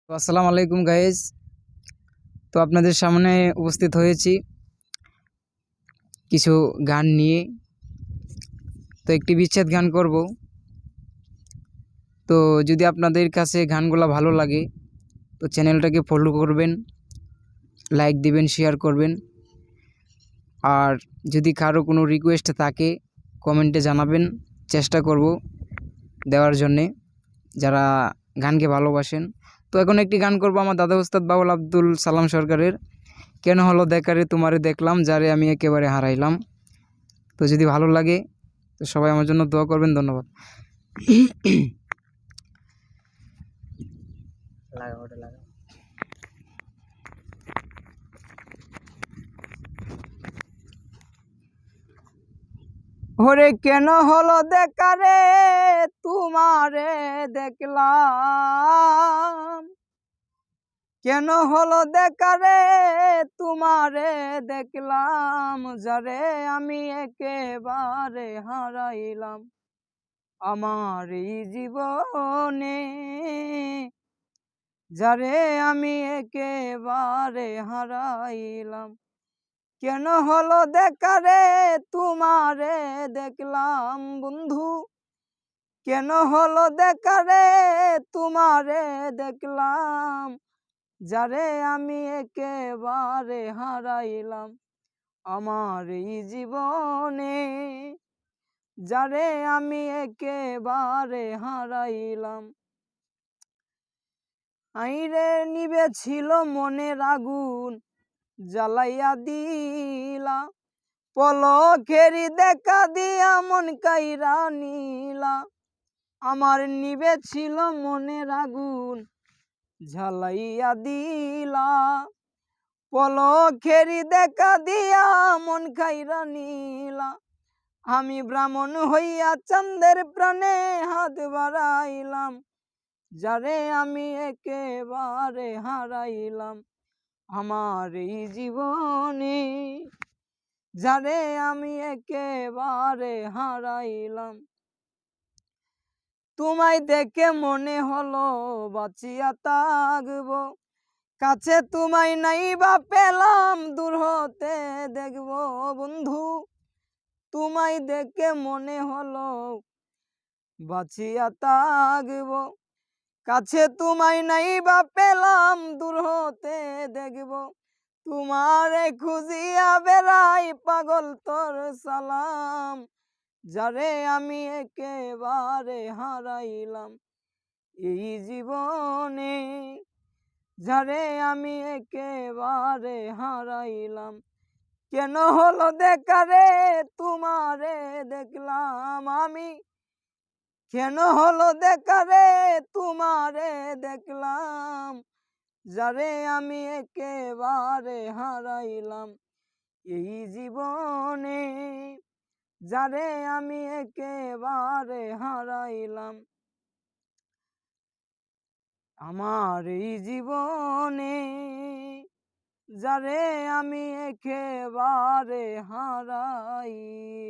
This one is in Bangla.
তো আসসালামু আলাইকুম গাইজ। তো আপনাদের সামনে উপস্থিত হয়েছি কিছু গান নিয়ে। তো একটি বিচ্ছেদ গান করব। তো যদি আপনাদের কাছে গানগুলো ভালো লাগে তো চ্যানেলটাকে ফলো করবেন, লাইক দিবেন, শেয়ার করবেন। আর যদি কারো কোনো রিকোয়েস্ট থাকে কমেন্টে জানাবেন, চেষ্টা করব দেওয়ার জন্যে যারা গানকে ভালোবাসেন। তো এখন একটি গান করব আমার দাদা উস্তাদ বাউল আব্দুল সালাম সরকারের, কেন হলো দেখারে তোমারে দেখলাম, যারে আমি একেবারে হারাইলাম। তো যদি ভালো লাগে তো সবাই আমার জন্য দোয়া করবেন। ধন্যবাদ। ওরে কেন হলো দেখারে তোমারে দেখলাম, কেন হলো দেখারে তোমারে দেখলাম, যারে আমি একেবারে হারাইলাম আমার এই জীবনে, যারে আমি একেবারে হারাইলাম। কেন হলো দেখারে তোমারে দেখলাম বন্ধু, কেন হলো দেখারে তোমারে দেখলাম, যারে আমি একেবারে হারাইলাম আমার এই জীবনে, যারে আমি একেবারে হারাইলাম। আইরে নিবে ছিল মনের আগুন জ্বালাইয়া দিলা, পলকেরি দেখা দিয়া মন কাইরা নিলা। আমার নিবে ছিল মনের আগুন জ্বালাইয়া দিলা, পলকেরি দেখা দিয়া মন কাইরা নিলা। আমি ব্রাহ্মণ হইয়া চাঁদের প্রাণে হাত বাড়াইলাম, যারে আমি একেবারে হারাইলাম আমার এই জীবনে, যারে আমি একেবারে হারাইলাম। তোমায় দেখে মনে হলো বাঁচিয়া থাকবো, কাছে তোমায় নাই বা পেলাম, দূর হতে দেখবো বন্ধু। তোমায় দেখে মনে হলো বাঁচিয়া থাকবো, কাছে তোমায় নাই বা পেলাম, দূর হতে দেখবো। তোমারে খুঁজিয়া বেড়াই পাগল তোর সালাম, যারে আমি একেবারে হারাইলাম এই জীবনে, যারে আমি একেবারে হারাইলাম। কেন হলো দেখারে তোমারে দেখলাম আমি, কেন হলো দেখারে তোমারে দেখলাম, যারে আমি একেবারে হারাইলাম এই জীবনে, যারে আমি একেবারে হারাইলাম আমার এই জীবনে, যারে আমি একেবারে হারাইলাম।